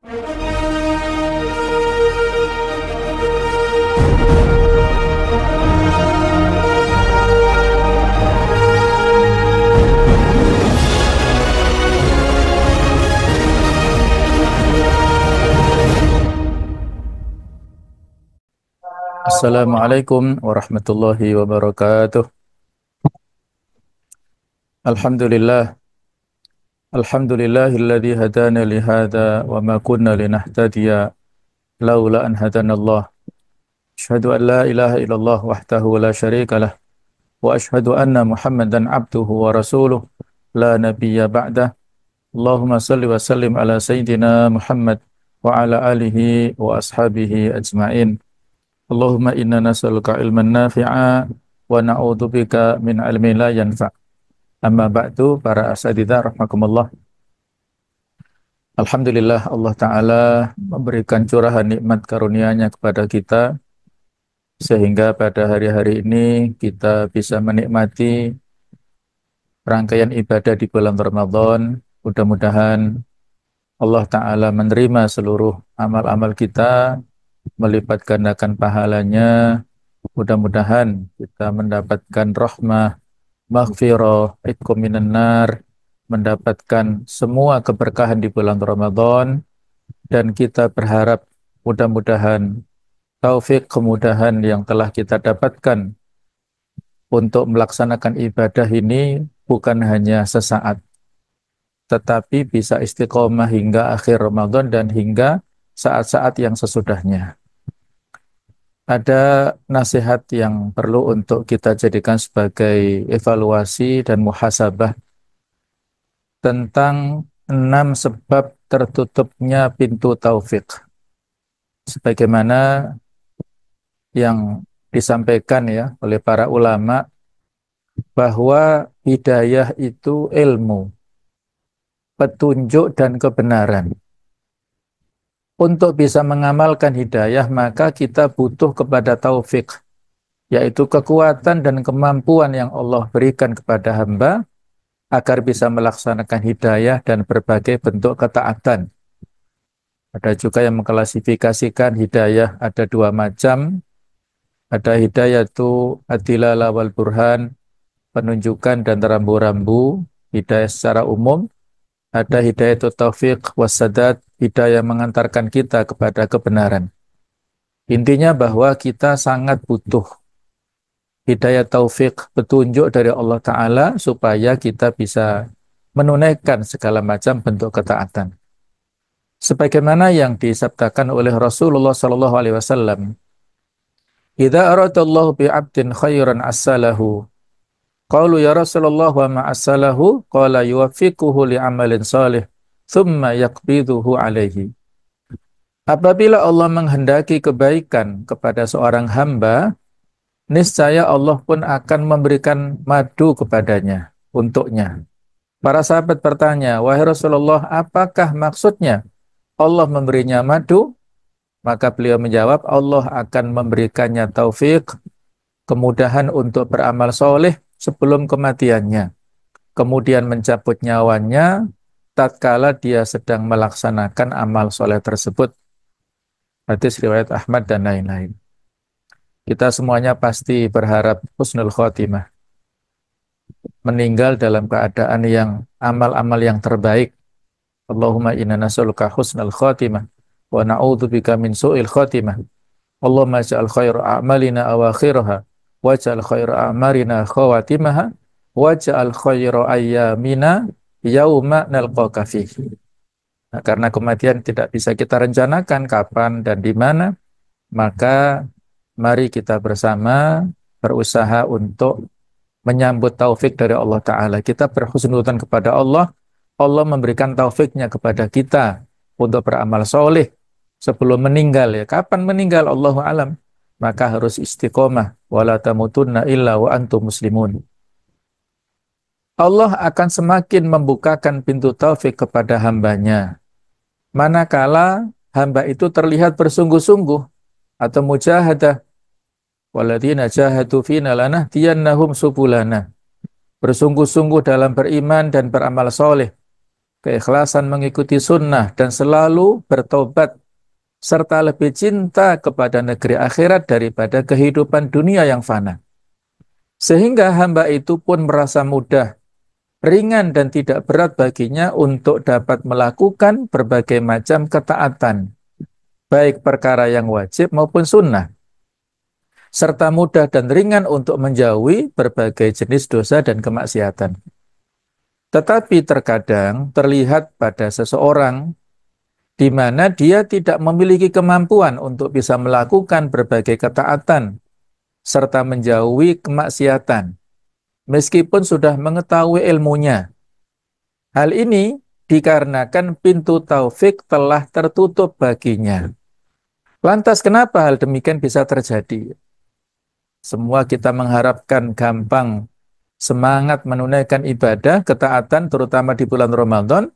Assalamualaikum warahmatullahi wabarakatuh. Alhamdulillah, alhamdulillahilladzi hadana li hadza wa ma kunna linahtadiya laula an hadanallah. Asyhadu an la ilaha illallah wahdahu la syarika lah wa asyhadu anna Muhammadan abduhu wa rasuluh la nabiyya ba'dah. Allahumma salli wa sallim ala sayyidina Muhammad wa ala alihi wa ashabihi ajma'in. Allahumma inna nas'aluka ilman nafi'a wa na'udzubika min ilmin la yanfa'. Amma ba'du, para asatidzah rahimakumullah. Alhamdulillah, Allah Ta'ala memberikan curahan nikmat karunia-Nya kepada kita sehingga pada hari-hari ini kita bisa menikmati rangkaian ibadah di bulan Ramadan. Mudah-mudahan Allah Ta'ala menerima seluruh amal-amal kita, melipat gandakan pahalanya. Mudah-mudahan kita mendapatkan rahmah, maghfirah, itqum minan nar, mendapatkan semua keberkahan di bulan Ramadan, dan kita berharap mudah-mudahan taufik kemudahan yang telah kita dapatkan untuk melaksanakan ibadah ini bukan hanya sesaat, tetapi bisa istiqomah hingga akhir Ramadan dan hingga saat-saat yang sesudahnya. Ada nasihat yang perlu untuk kita jadikan sebagai evaluasi dan muhasabah tentang 6 sebab tertutupnya pintu taufik. Sebagaimana yang disampaikan ya oleh para ulama bahwa hidayah itu ilmu, petunjuk dan kebenaran. Untuk bisa mengamalkan hidayah, maka kita butuh kepada taufik, yaitu kekuatan dan kemampuan yang Allah berikan kepada hamba agar bisa melaksanakan hidayah dan berbagai bentuk ketaatan. Ada juga yang mengklasifikasikan hidayah ada 2 macam. Ada hidayah itu adilalah wal burhan, penunjukan dan rambu-rambu, hidayah secara umum. Ada hidayah itu taufik wassadat, hidayah mengantarkan kita kepada kebenaran. Intinya bahwa kita sangat butuh hidayah taufik, petunjuk dari Allah Ta'ala supaya kita bisa menunaikan segala macam bentuk ketaatan. Sebagaimana yang disabdakan oleh Rasulullah SAW, "Idza aradallahu bi'abdin khairan assalahu." Qalu ya Rasulullah wa ma'assalahu, qala yuwaffiquhu li'amalin salih thumma yaqbiduhu alaihi. Apabila Allah menghendaki kebaikan kepada seorang hamba, niscaya Allah pun akan memberikan madu kepadanya, untuknya. Para sahabat bertanya, wahai Rasulullah, apakah maksudnya Allah memberinya madu? Maka beliau menjawab, Allah akan memberikannya taufik, kemudahan untuk beramal soleh sebelum kematiannya. Kemudian mencabut nyawanya tatkala dia sedang melaksanakan amal soleh tersebut. Hadis riwayat Ahmad dan lain-lain. Kita semuanya pasti berharap husnul khotimah, meninggal dalam keadaan yang amal-amal yang terbaik. Allahumma inna nas'aluka husnul khotimah wa na'udzubika min su'il khotimah. Allahumma ja'al khairu a'malina awakhiraha waj'al khairu a'marina khawatimaha waj'al khairu ayyamina yauma nalqaka fihi. Nah, karena kematian tidak bisa kita rencanakan kapan dan di mana, maka mari kita bersama berusaha untuk menyambut taufik dari Allah Ta'ala. Kita berhusnudzon kepada Allah, Allah memberikan taufiknya kepada kita untuk beramal soleh sebelum meninggal. Ya, kapan meninggal Allahu alam, maka harus istiqomah, wala tamutunna illa wa antum muslimun. Allah akan semakin membukakan pintu taufik kepada hambanya manakala hamba itu terlihat bersungguh-sungguh atau mujahadah. Walladzina jahadu fina lanahdiyannahum subulana, bersungguh-sungguh dalam beriman dan beramal soleh, keikhlasan mengikuti sunnah, dan selalu bertobat, serta lebih cinta kepada negeri akhirat daripada kehidupan dunia yang fana. Sehingga hamba itu pun merasa mudah, ringan dan tidak berat baginya untuk dapat melakukan berbagai macam ketaatan, baik perkara yang wajib maupun sunnah, serta mudah dan ringan untuk menjauhi berbagai jenis dosa dan kemaksiatan. Tetapi terkadang terlihat pada seseorang di mana dia tidak memiliki kemampuan untuk bisa melakukan berbagai ketaatan serta menjauhi kemaksiatan, meskipun sudah mengetahui ilmunya. Hal ini dikarenakan pintu taufik telah tertutup baginya. Lantas kenapa hal demikian bisa terjadi? Semua kita mengharapkan gampang semangat menunaikan ibadah, ketaatan, terutama di bulan Ramadan,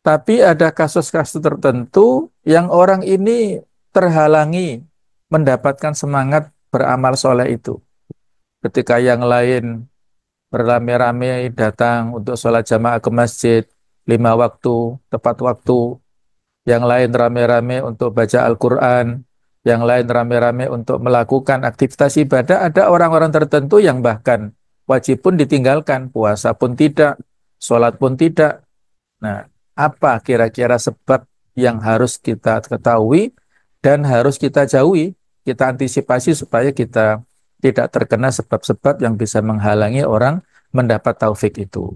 tapi ada kasus-kasus tertentu yang orang ini terhalangi mendapatkan semangat beramal soleh itu. Ketika yang lain beramai-ramai datang untuk sholat jamaah ke masjid, 5 waktu, tepat waktu, yang lain rame-rame untuk baca Al-Quran, yang lain rame-rame untuk melakukan aktivitas ibadah, ada orang-orang tertentu yang bahkan wajib pun ditinggalkan, puasa pun tidak, sholat pun tidak. Nah, apa kira-kira sebab yang harus kita ketahui dan harus kita jauhi, kita antisipasi supaya kita tidak terkena sebab-sebab yang bisa menghalangi orang mendapat taufik itu.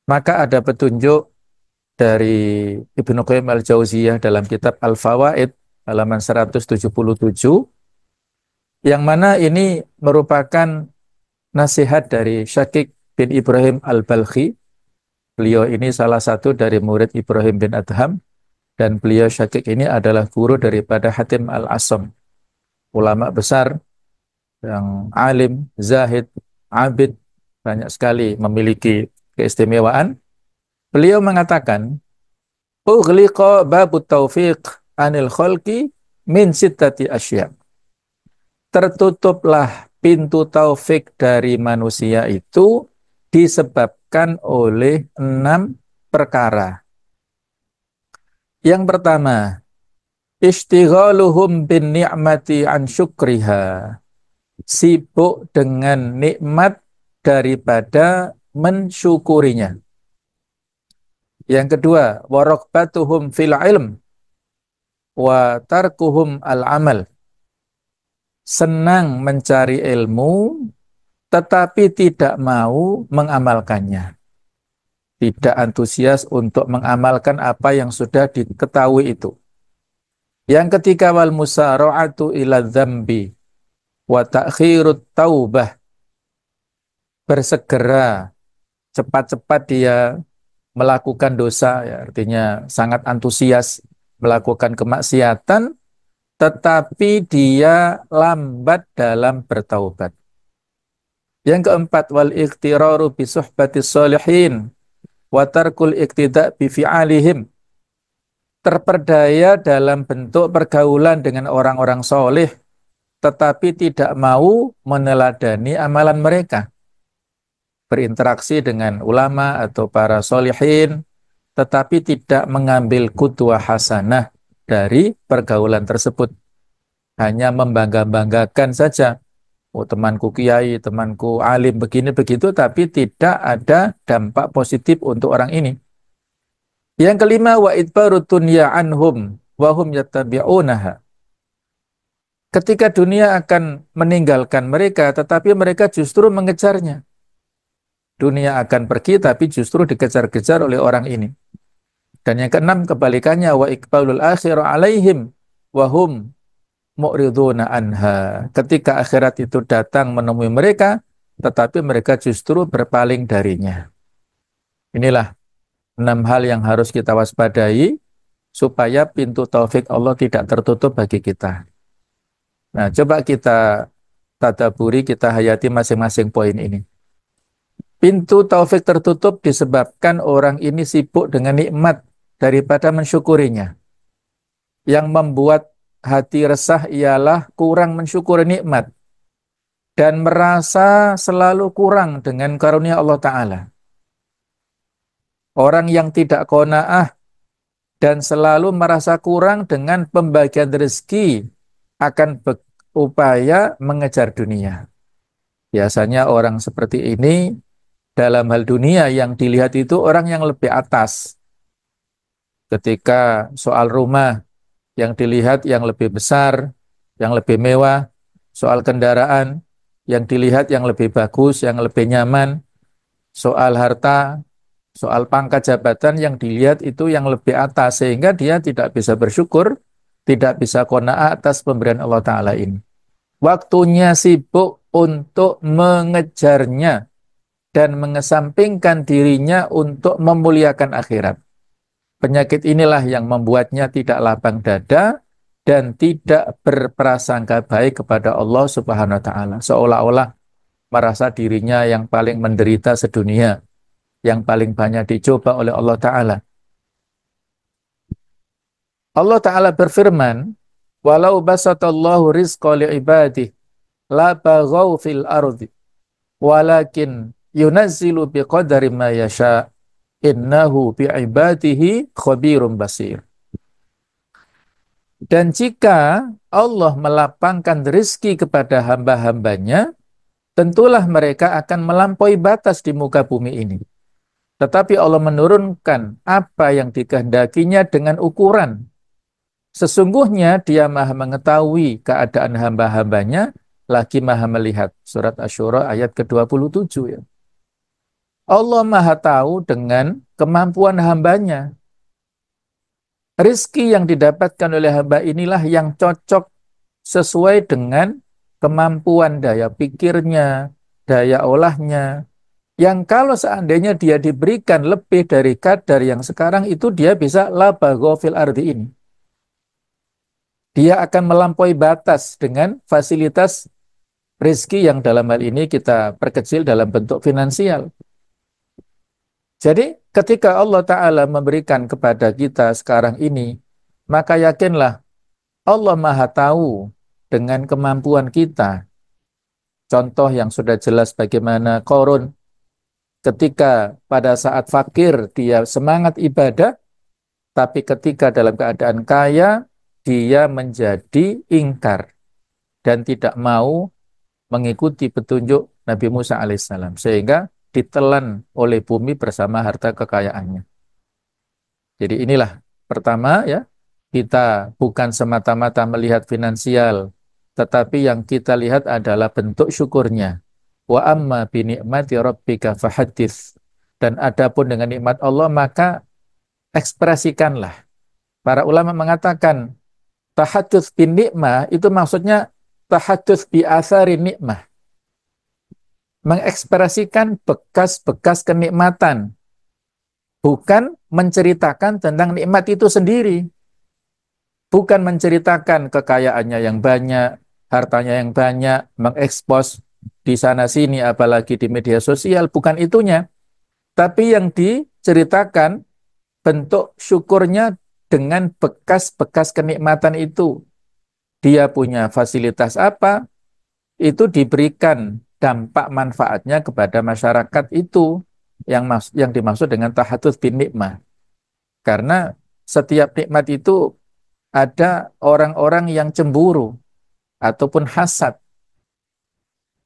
Maka ada petunjuk dari Ibnu Qayyim Al-Jauziyah dalam kitab Al-Fawaid halaman 177, yang mana ini merupakan nasihat dari Syakik bin Ibrahim Al-Balkhi. Beliau ini salah satu dari murid Ibrahim bin Adham, dan beliau Syakik ini adalah guru daripada Hatim Al-Asam, ulama besar yang alim, zahid, abid, banyak sekali memiliki keistimewaan. Beliau mengatakan, ughliqa babut taufiq anil khalqi min sittati asya. Tertutuplah pintu taufik dari manusia itu disebabkan oleh 6 perkara. Yang pertama, ishtighaluhum bin ni'mati an syukriha. Sibuk dengan nikmat daripada mensyukurinya. Yang kedua, warakbatuhum fil ilm wa tarkuhum al-amal. Senang mencari ilmu tetapi tidak mau mengamalkannya. Tidak antusias untuk mengamalkan apa yang sudah diketahui itu. Yang ketiga, wal musara'atu ila dzambi wa ta'khirut taubah. Bersegera, cepat-cepat dia melakukan dosa, ya, artinya sangat antusias melakukan kemaksiatan, tetapi dia lambat dalam bertaubat. Yang keempat, wal iqtiraru bi suhbatis sholihin wa tarkul iqtida' bi fi'alihim. Terperdaya dalam bentuk pergaulan dengan orang-orang soleh, tetapi tidak mau meneladani amalan mereka. Berinteraksi dengan ulama atau para solihin, tetapi tidak mengambil qudwah hasanah dari pergaulan tersebut. Hanya membangga-banggakan saja. Oh, temanku kiai, temanku alim, begini begitu, tapi tidak ada dampak positif untuk orang ini. Yang kelima, wa idbarut dunya anhum wa hum yattabi'unaha. Ketika dunia akan meninggalkan mereka, tetapi mereka justru mengejarnya. Dunia akan pergi, tapi justru dikejar-kejar oleh orang ini. Dan yang keenam, kebalikannya, wa iqbalul akhirah alaihim wa hum mu'riduna anha. Ketika akhirat itu datang menemui mereka, tetapi mereka justru berpaling darinya. Inilah 6 hal yang harus kita waspadai supaya pintu taufik Allah tidak tertutup bagi kita. Nah, coba kita tadaburi, kita hayati masing-masing poin ini. Pintu taufik tertutup disebabkan orang ini sibuk dengan nikmat daripada mensyukurinya. Yang membuat hati resah ialah kurang mensyukuri nikmat dan merasa selalu kurang dengan karunia Allah Ta'ala. Orang yang tidak qanaah dan selalu merasa kurang dengan pembagian rezeki akan berupaya mengejar dunia. Biasanya orang seperti ini dalam hal dunia yang dilihat itu orang yang lebih atas. Ketika soal rumah yang dilihat yang lebih besar, yang lebih mewah, soal kendaraan yang dilihat yang lebih bagus, yang lebih nyaman, soal harta, soal pangkat jabatan yang dilihat itu yang lebih atas, sehingga dia tidak bisa bersyukur, tidak bisa qanaah atas pemberian Allah Ta'ala ini. Waktunya sibuk untuk mengejarnya dan mengesampingkan dirinya untuk memuliakan akhirat. Penyakit inilah yang membuatnya tidak lapang dada dan tidak berprasangka baik kepada Allah Subhanahu wa taala. Seolah-olah merasa dirinya yang paling menderita sedunia, yang paling banyak dicoba oleh Allah Ta'ala. Allah Ta'ala berfirman, "Walau basatallahu rizqa li'ibadih, la baghaw fil ardi, walakin yunazzilu biqadari ma yasha, innahu bi'ibadihi khabirum basir." Dan jika Allah melapangkan rizki kepada hamba-hambanya, tentulah mereka akan melampaui batas di muka bumi ini. Tetapi Allah menurunkan apa yang dikehendakinya dengan ukuran. Sesungguhnya dia maha mengetahui keadaan hamba-hambanya, lagi maha melihat. Surat Asy-Syura ayat ke-27 ya. Allah maha tahu dengan kemampuan hambanya. Rizki yang didapatkan oleh hamba inilah yang cocok sesuai dengan kemampuan daya pikirnya, daya olahnya, yang kalau seandainya dia diberikan lebih dari kadar yang sekarang itu dia bisa la baghaw fil ardi ini. Dia akan melampaui batas dengan fasilitas rizki yang dalam hal ini kita perkecil dalam bentuk finansial. Jadi ketika Allah Ta'ala memberikan kepada kita sekarang ini, maka yakinlah Allah Maha Tahu dengan kemampuan kita. Contoh yang sudah jelas bagaimana Qarun ketika pada saat fakir dia semangat ibadah, tapi ketika dalam keadaan kaya dia menjadi ingkar dan tidak mau mengikuti petunjuk Nabi Musa alaihissalam, sehingga ditelan oleh bumi bersama harta kekayaannya. Jadi inilah pertama ya, kita bukan semata-mata melihat finansial, tetapi yang kita lihat adalah bentuk syukurnya. Wa amma bi ni'mati rabbika fahaddits. Dan adapun dengan nikmat Allah maka ekspresikanlah. Para ulama mengatakan tahadduts bin nikmah itu maksudnya tahadduts bi athari nikmah. Mengekspresikan bekas-bekas kenikmatan, bukan menceritakan tentang nikmat itu sendiri. Bukan menceritakan kekayaannya yang banyak, hartanya yang banyak, mengekspos di sana-sini, apalagi di media sosial, bukan itunya. Tapi yang diceritakan bentuk syukurnya dengan bekas-bekas kenikmatan itu. Dia punya fasilitas apa, itu diberikan dampak manfaatnya kepada masyarakat itu yang dimaksud dengan tahaddus bin nikmah. Karena setiap nikmat itu ada orang-orang yang cemburu ataupun hasad,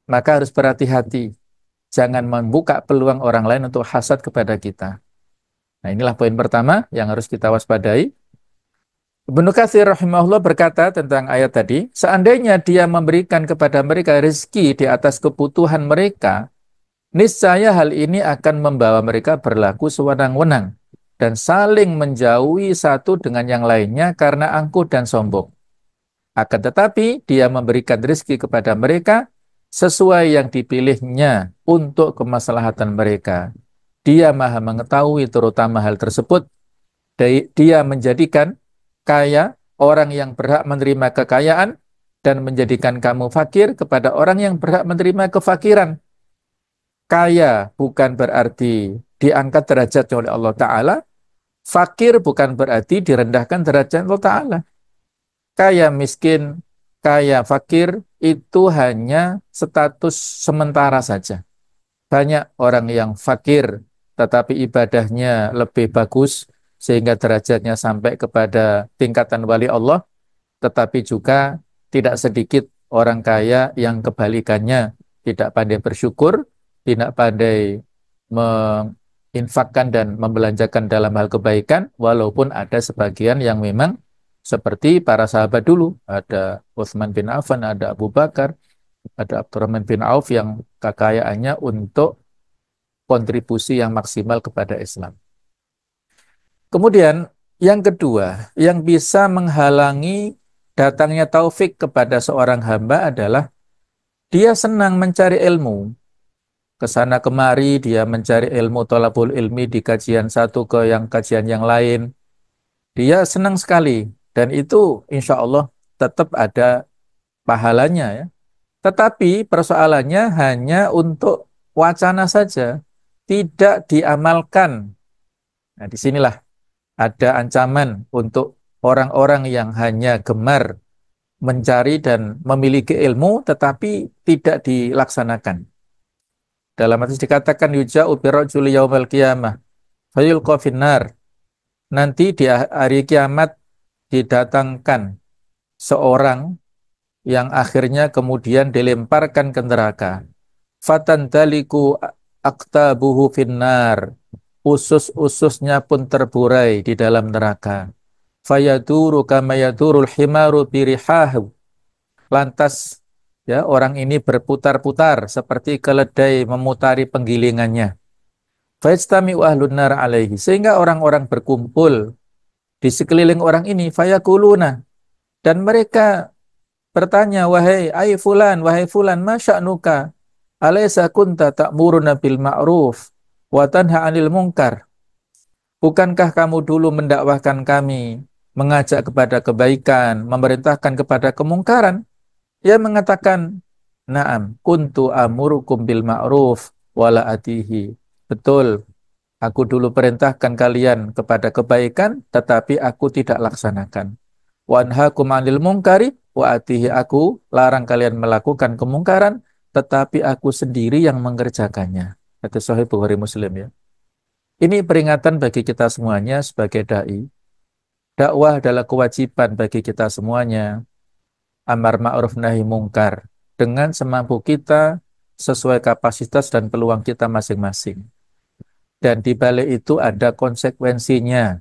maka harus berhati-hati. Jangan membuka peluang orang lain untuk hasad kepada kita. Nah, inilah poin pertama yang harus kita waspadai. Ibnu Katsir rahimahullah berkata tentang ayat tadi, seandainya dia memberikan kepada mereka rezeki di atas kebutuhan mereka, niscaya hal ini akan membawa mereka berlaku sewenang-wenang dan saling menjauhi satu dengan yang lainnya karena angkuh dan sombong. Akan tetapi dia memberikan rezeki kepada mereka sesuai yang dipilihnya untuk kemaslahatan mereka. Dia maha mengetahui terutama hal tersebut. Dia menjadikan kaya orang yang berhak menerima kekayaan dan menjadikan kamu fakir kepada orang yang berhak menerima kefakiran. Kaya bukan berarti diangkat derajatnya oleh Allah Ta'ala. Fakir bukan berarti direndahkan derajat Allah Ta'ala. Kaya miskin, kaya fakir itu hanya status sementara saja. Banyak orang yang fakir tetapi ibadahnya lebih bagus sehingga derajatnya sampai kepada tingkatan wali Allah, tetapi juga tidak sedikit orang kaya yang kebalikannya, tidak pandai bersyukur, tidak pandai menginfakkan dan membelanjakan dalam hal kebaikan, walaupun ada sebagian yang memang seperti para sahabat dulu, ada Utsman bin Affan, ada Abu Bakar, ada Abdurrahman bin Auf yang kekayaannya untuk kontribusi yang maksimal kepada Islam. Kemudian yang kedua, yang bisa menghalangi datangnya taufik kepada seorang hamba adalah dia senang mencari ilmu. Ke sana kemari dia mencari ilmu, thalabul ilmi, di kajian satu ke yang kajian yang lain. Dia senang sekali dan itu insya Allah tetap ada pahalanya ya. Tetapi persoalannya hanya untuk wacana saja, tidak diamalkan. Nah, disinilah ada ancaman untuk orang-orang yang hanya gemar mencari dan memiliki ilmu tetapi tidak dilaksanakan. Dalam hadis dikatakan yuja'u birrajuli yaumal qiyamah fayulqa finnar. Nanti di hari kiamat didatangkan seorang yang akhirnya kemudian dilemparkan ke neraka. Fatantaliku aktabuhu finnar. Usus-ususnya pun terburai di dalam neraka. Fayaduru kama yadurul himaru birihahu. Lantas ya orang ini berputar-putar seperti keledai memutari penggilingannya. Fayajtami'u ahlun nar alaihi. Sehingga orang-orang berkumpul di sekeliling orang ini. Fayakuluna. Dan mereka bertanya, wahai fulan, masya'nuka. Alaysa kunta ta'muruna bil ma'ruf wa tanha 'anil munkar. Bukankah kamu dulu mendakwahkan kami, mengajak kepada kebaikan, memerintahkan kepada kemungkaran? Ia mengatakan, "Na'am, kuntu amurukum bil ma'ruf wala atihi." Betul, aku dulu perintahkan kalian kepada kebaikan, tetapi aku tidak laksanakan. Wa anhaakum 'anil munkari wa atihi, aku larang kalian melakukan kemungkaran, tetapi aku sendiri yang mengerjakannya. Itu Sahih Bukhari Muslim ya. Ini peringatan bagi kita semuanya sebagai dai. Dakwah adalah kewajiban bagi kita semuanya. Amar ma'ruf nahi mungkar. Dengan semampu kita, sesuai kapasitas dan peluang kita masing-masing. Dan di balik itu ada konsekuensinya.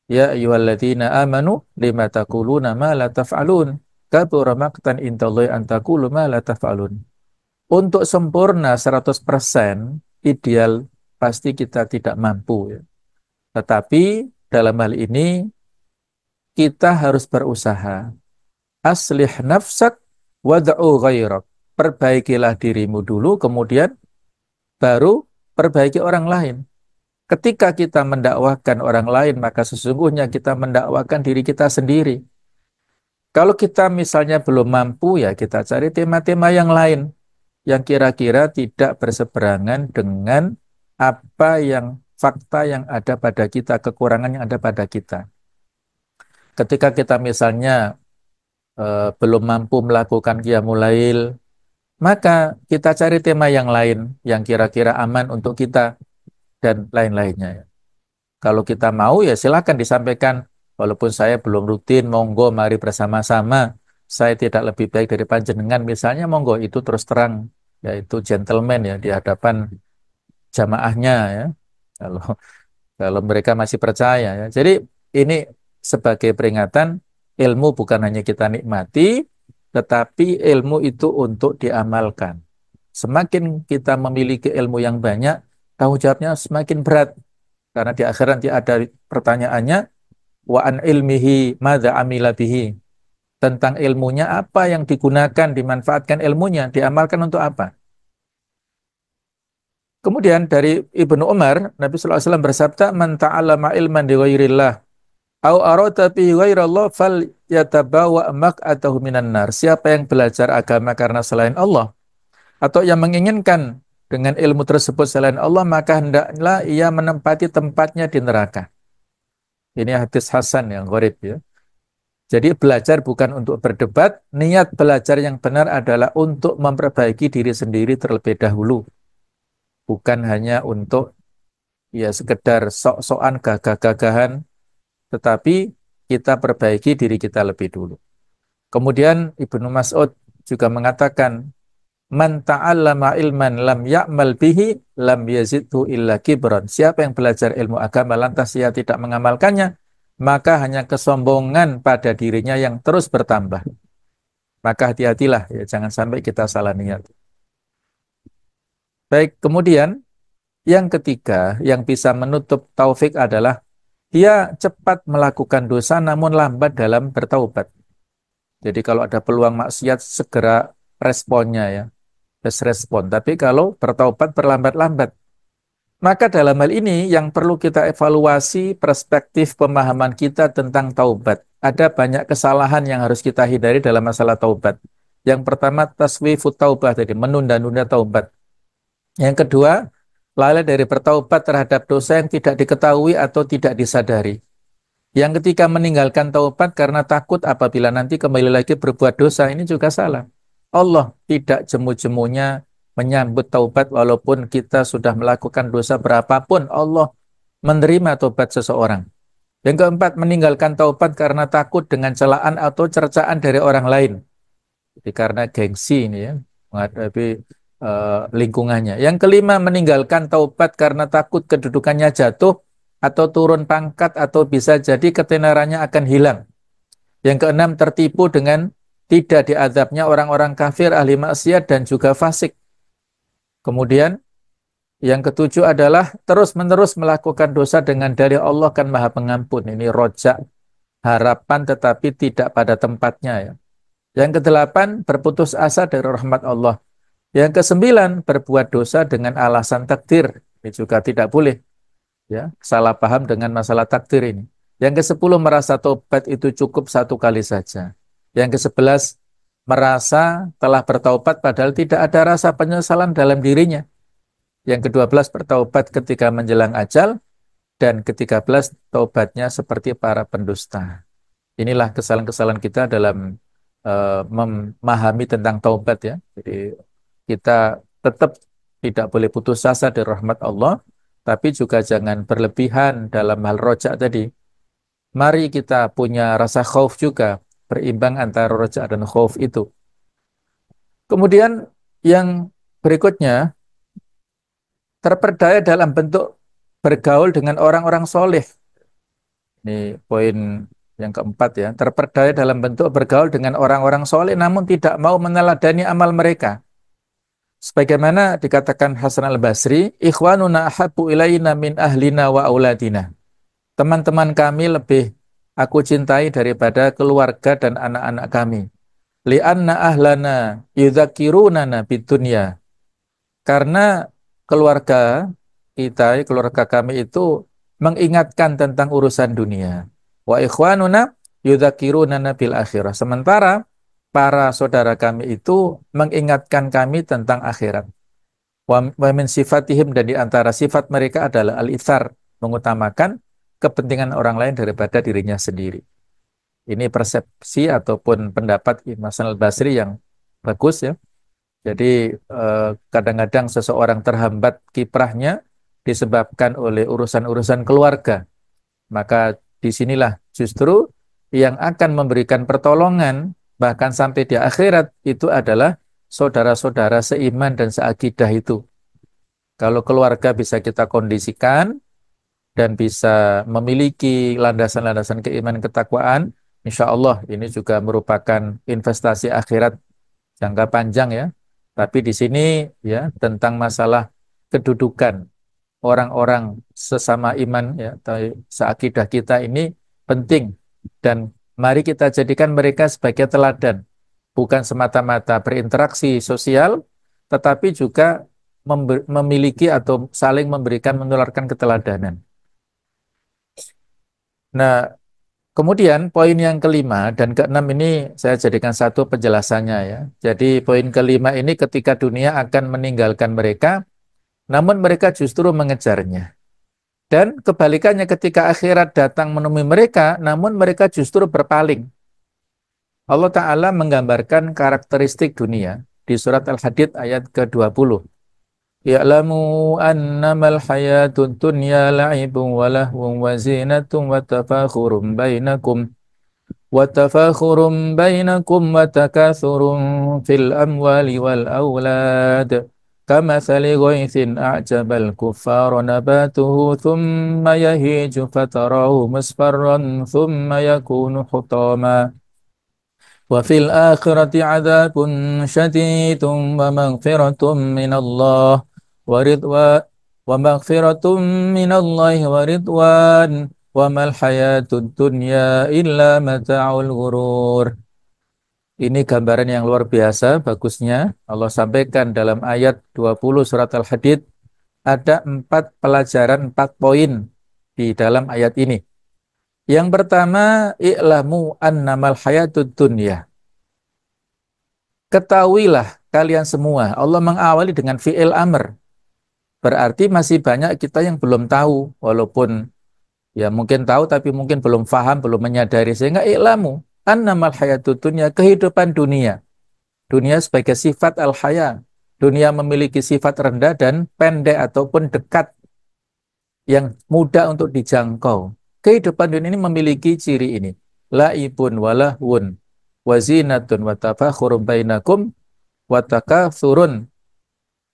Ya ayyuhalladzina amanu lima taquluna ma la taf'alun. Kabura maqtan indallahi an taqulu ma la taf'alun. Untuk sempurna 100% ideal pasti kita tidak mampu ya. Tetapi dalam hal ini kita harus berusaha. Aslih nafsak wad'u ghairak. Perbaikilah dirimu dulu, kemudian baru perbaiki orang lain. Ketika kita mendakwahkan orang lain, maka sesungguhnya kita mendakwahkan diri kita sendiri. Kalau kita misalnya belum mampu, ya kita cari tema-tema yang lain yang kira-kira tidak berseberangan dengan apa yang fakta yang ada pada kita, kekurangan yang ada pada kita. Ketika kita misalnya belum mampu melakukan qiyamul lail, maka kita cari tema yang lain yang kira-kira aman untuk kita dan lain-lainnya. Kalau kita mau ya silakan disampaikan, walaupun saya belum rutin, monggo mari bersama-sama. Saya tidak lebih baik dari panjenengan misalnya, monggo, itu terus terang, yaitu gentleman ya di hadapan jamaahnya ya. Kalau kalau mereka masih percaya ya. Jadi ini sebagai peringatan, ilmu bukan hanya kita nikmati, tetapi ilmu itu untuk diamalkan. Semakin kita memiliki ilmu yang banyak, tanggung jawabnya semakin berat. Karena di akhirat nanti ada pertanyaannya, wa an ilmihi madza amila bihi. Tentang ilmunya, apa yang digunakan, dimanfaatkan ilmunya, diamalkan untuk apa? Kemudian dari Ibnu Umar, Nabi SAW bersabda, "Man ta'allama ilman di ghairillah, au arada bi ghairallah fal yatabawa maq'atahu minan nar." Siapa yang belajar agama karena selain Allah, atau yang menginginkan dengan ilmu tersebut selain Allah, maka hendaklah ia menempati tempatnya di neraka. Ini hadis hasan yang gharib ya. Jadi belajar bukan untuk berdebat, niat belajar yang benar adalah untuk memperbaiki diri sendiri terlebih dahulu. Bukan hanya untuk ya sekedar sok-sokan gagah-gagahan, tetapi kita perbaiki diri kita lebih dulu. Kemudian Ibnu Mas'ud juga mengatakan, man ta'allama ilman lam ya'mal bihi lam yazidhu illa kibran. Siapa yang belajar ilmu agama lantas ia tidak mengamalkannya, maka hanya kesombongan pada dirinya yang terus bertambah. Maka hati-hatilah ya, jangan sampai kita salah niat. Baik, kemudian yang ketiga yang bisa menutup taufik adalah dia cepat melakukan dosa namun lambat dalam bertaubat. Jadi kalau ada peluang maksiat segera responnya ya, respon. Tapi kalau bertaubat berlambat-lambat. Maka dalam hal ini yang perlu kita evaluasi perspektif pemahaman kita tentang taubat. Ada banyak kesalahan yang harus kita hindari dalam masalah taubat. Yang pertama taswifut taubah tadi, menunda-nunda taubat. Yang kedua, lalai dari bertaubat terhadap dosa yang tidak diketahui atau tidak disadari. Yang ketiga, meninggalkan taubat karena takut apabila nanti kembali lagi berbuat dosa, ini juga salah. Allah tidak jemu-jemunya menyambut taubat walaupun kita sudah melakukan dosa berapapun, Allah menerima taubat seseorang. Yang keempat, meninggalkan taubat karena takut dengan celaan atau cercaan dari orang lain. Jadi karena gengsi ini ya, menghadapi lingkungannya. Yang kelima, meninggalkan taubat karena takut kedudukannya jatuh atau turun pangkat atau bisa jadi ketenarannya akan hilang. Yang keenam, tertipu dengan tidak diazabnya orang-orang kafir, ahli maksiat dan juga fasik. Kemudian yang ketujuh adalah terus-menerus melakukan dosa dengan dalih Allah kan Maha Pengampun. Ini rojak, harapan tetapi tidak pada tempatnya ya. Yang kedelapan, berputus asa dari rahmat Allah. Yang kesembilan, berbuat dosa dengan alasan takdir. Ini juga tidak boleh. Ya, salah paham dengan masalah takdir ini. Yang ke-10, merasa tobat itu cukup satu kali saja. Yang ke-11, merasa telah bertaubat padahal tidak ada rasa penyesalan dalam dirinya. Yang ke-12, bertaubat ketika menjelang ajal. Dan ke-13, taubatnya seperti para pendusta. Inilah kesalahan-kesalahan kita dalam memahami tentang taubat ya. Jadi kita tetap tidak boleh putus asa dari rahmat Allah, tapi juga jangan berlebihan dalam hal rojak tadi. Mari kita punya rasa khauf juga, berimbang antara rojak dan khauf itu. Kemudian yang berikutnya, terperdaya dalam bentuk bergaul dengan orang-orang soleh. Ini poin yang keempat ya, terperdaya dalam bentuk bergaul dengan orang-orang soleh namun tidak mau meneladani amal mereka. Sebagaimana dikatakan Hasan al-Basri, ikhwanuna ahabbu ilaina min ahlina wa auladina. Teman-teman kami lebih aku cintai daripada keluarga dan anak-anak kami. Li'anna ahlana yudzakirunana bidunya. Karena keluarga kita, keluarga kami itu mengingatkan tentang urusan dunia. Wa ikhwanuna yudzakirunana bil akhirah. Sementara para saudara kami itu mengingatkan kami tentang akhirat. Wa min sifatihim, dan di antara sifat mereka adalah al-ithar, mengutamakan kepentingan orang lain daripada dirinya sendiri. Ini persepsi ataupun pendapat Imam Hasan al-Basri yang bagus ya. Jadi kadang-kadang seseorang terhambat kiprahnya disebabkan oleh urusan-urusan keluarga. Maka disinilah justru yang akan memberikan pertolongan bahkan sampai di akhirat itu adalah saudara-saudara seiman dan seakidah itu. Kalau keluarga bisa kita kondisikan dan bisa memiliki landasan-landasan keimanan ketakwaan, insya Allah ini juga merupakan investasi akhirat jangka panjang ya. Tapi di sini ya tentang masalah kedudukan orang-orang sesama iman ya, atau seakidah kita ini penting, dan mari kita jadikan mereka sebagai teladan, bukan semata-mata berinteraksi sosial, tetapi juga memiliki atau saling memberikan menularkan keteladanan. Nah, kemudian poin yang kelima dan keenam ini saya jadikan satu penjelasannya ya. Jadi poin kelima ini ketika dunia akan meninggalkan mereka, namun mereka justru mengejarnya. Dan kebalikannya ketika akhirat datang menemui mereka, namun mereka justru berpaling. Allah Ta'ala menggambarkan karakteristik dunia di surat Al-Hadid ayat ke-20. I'lamu annamal hayatud dunya la'ibun wa lahwun wa zinatun wa tafakhurun bainakum وتفاخر بينكم وتكاثر في الأموال والأولاد كمثل غيث أعجب الكفار نباته ثم يهيج فتراه مصفرا ثم يكون حطاما وفي الآخرة عذاب شديد ومغفرة من الله ورضوان ومغفرة من الله ورضوان وما الحياة الدنيا إلا متاع الغرور. Ini gambaran yang luar biasa bagusnya. Allah sampaikan dalam ayat 20 surat Al-Hadid, ada 4 pelajaran, 4 poin di dalam ayat ini. Yang pertama, i'lamu annamal hayatud dunya. Ketahuilah kalian semua, Allah mengawali dengan fi'il amr. Berarti masih banyak kita yang belum tahu, walaupun ya mungkin tahu tapi mungkin belum paham, belum menyadari. Sehingga i'lamu annamal hayatud dunya, kehidupan dunia. Dunia sebagai sifat al-haya. Dunia memiliki sifat rendah dan pendek ataupun dekat yang mudah untuk dijangkau. Kehidupan dunia ini memiliki ciri ini. La'ibun walahwun wazinatun watafakhurun bainakum watakathurun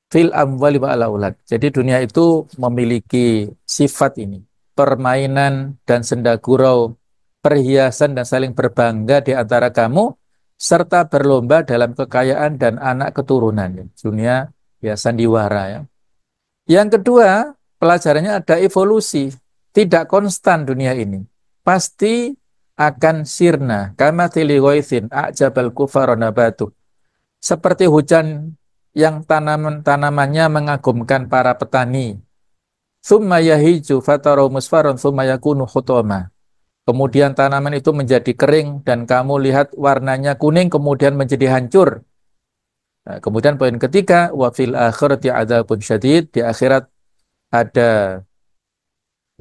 fil amwali wa aulad. Jadi dunia itu memiliki sifat ini. Permainan dan senda gurau, perhiasan dan saling berbangga di antara kamu, serta berlomba dalam kekayaan dan anak keturunan. Dunia ya sandiwara ya. Yang kedua, pelajarannya ada evolusi. Tidak konstan dunia ini. Pasti akan sirna. Kama thili ghaithin a'jabal kufara nabatuh. Seperti hujan yang tanamannya mengagumkan para petani. Tsumma yahiju fataraw musfarun tsumma yakunu hutama. Kemudian tanaman itu menjadi kering dan kamu lihat warnanya kuning kemudian menjadi hancur. Nah, kemudian poin ketiga, wa fil akhirati adzabun syadid, di akhirat ada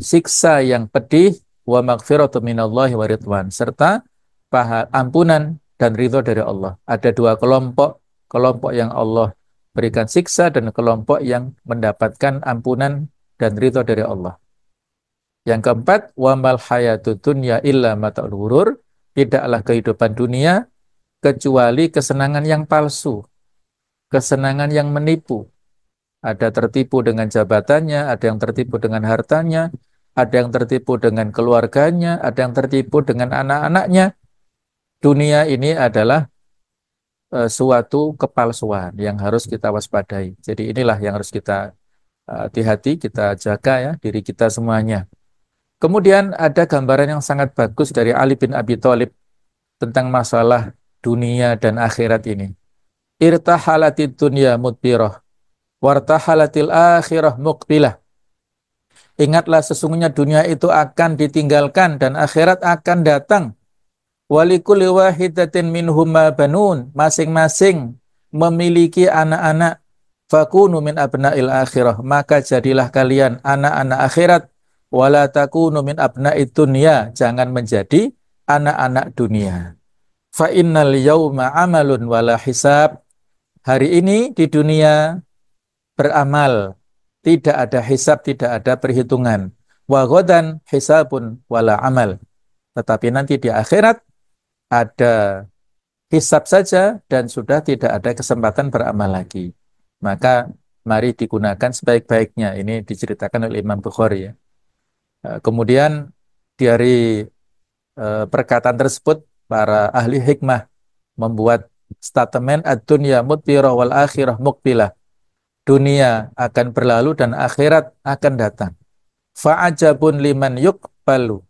siksa yang pedih, wa maghfiratu minallahi wa ridwan, serta ampunan dan ridho dari Allah. Ada 2 kelompok, kelompok yang Allah berikan siksa dan kelompok yang mendapatkan ampunan dan ridho dari Allah. Yang keempat, wa mal hayatud dunya illa mata'ul ghurur, tidaklah kehidupan dunia kecuali kesenangan yang palsu, kesenangan yang menipu. Ada tertipu dengan jabatannya, ada yang tertipu dengan hartanya, ada yang tertipu dengan keluarganya, ada yang tertipu dengan anak-anaknya. Dunia ini adalah suatu kepalsuan yang harus kita waspadai. Jadi inilah yang harus kita hati-hati, kita jaga ya, diri kita semuanya. Kemudian ada gambaran yang sangat bagus dari Ali bin Abi Thalib tentang masalah dunia dan akhirat ini. Irtahalatid dunya mudbirah, wartahalatil akhirah muqbilah. Ingatlah sesungguhnya dunia itu akan ditinggalkan dan akhirat akan datang. Walikulli wahidatin minhumma banun, masing-masing memiliki anak-anak. Fakunu min abna'il akhirah, maka jadilah kalian anak-anak akhirat. Wala takunu min abna'id dunya, jangan menjadi anak-anak dunia. Fa innal yawma amalun wala hisab. Hari ini di dunia beramal, tidak ada hisab, tidak ada perhitungan. Wa ghadan hisabun wala amal. Tetapi nanti di akhirat ada hisab saja dan sudah tidak ada kesempatan beramal lagi. Maka mari digunakan sebaik-baiknya. Ini diceritakan oleh Imam Bukhari ya. Kemudian dari perkataan tersebut para ahli hikmah membuat statement ad-dunya mudbirah wal akhirah muqbilah. Dunia akan berlalu dan akhirat akan datang. Fa'ajabun liman yukbilu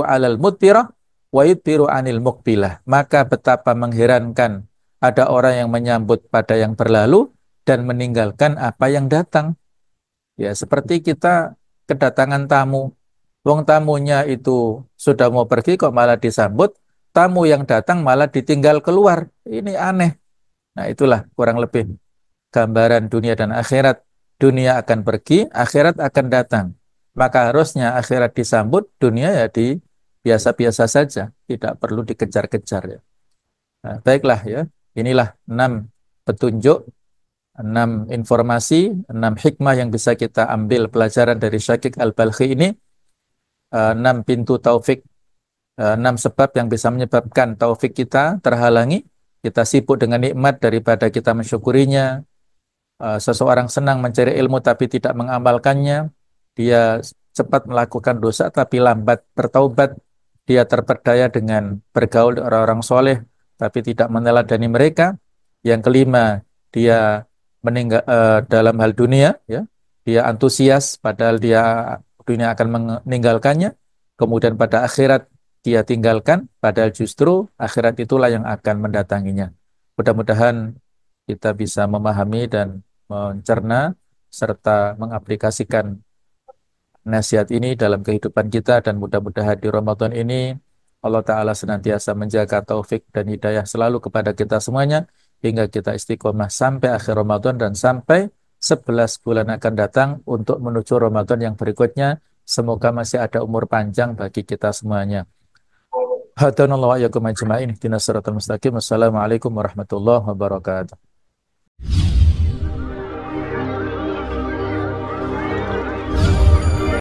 alal mudbirah wa yudbiru anil muqbilah. Maka betapa mengherankan ada orang yang menyambut pada yang berlalu dan meninggalkan apa yang datang. Ya, seperti kita kedatangan tamu. Wong tamunya itu sudah mau pergi kok malah disambut, tamu yang datang malah ditinggal keluar. Ini aneh. Nah, itulah kurang lebih gambaran dunia dan akhirat. Dunia akan pergi, akhirat akan datang. Maka harusnya akhirat disambut, dunia ya di biasa-biasa saja, tidak perlu dikejar-kejar ya. Nah, baiklah ya. Inilah 6 petunjuk 6 informasi, 6 hikmah yang bisa kita ambil pelajaran dari Syakik Al-Balkhi ini, 6 pintu taufik, 6 sebab yang bisa menyebabkan taufik kita terhalangi, kita sibuk dengan nikmat daripada kita mensyukurinya. Seseorang senang mencari ilmu tapi tidak mengamalkannya, dia cepat melakukan dosa tapi lambat bertaubat, dia terperdaya dengan bergaul dengan orang-orang soleh tapi tidak meneladani mereka. Yang kelima, dia meninggal dalam hal dunia, ya, dia antusias padahal dia dunia akan meninggalkannya, kemudian pada akhirat dia tinggalkan padahal justru akhirat itulah yang akan mendatanginya. Mudah-mudahan kita bisa memahami dan mencerna serta mengaplikasikan nasihat ini dalam kehidupan kita, dan mudah-mudahan di Ramadan ini Allah Ta'ala senantiasa menjaga taufik dan hidayah selalu kepada kita semuanya hingga kita istiqomah sampai akhir Ramadan dan sampai 11 bulan akan datang untuk menuju Ramadan yang berikutnya. Semoga masih ada umur panjang bagi kita semuanya. Hadanallahu wa iyyakum ajma'in. Ihdinas siratal mustaqim. Wassalamualaikum warahmatullahi wabarakatuh.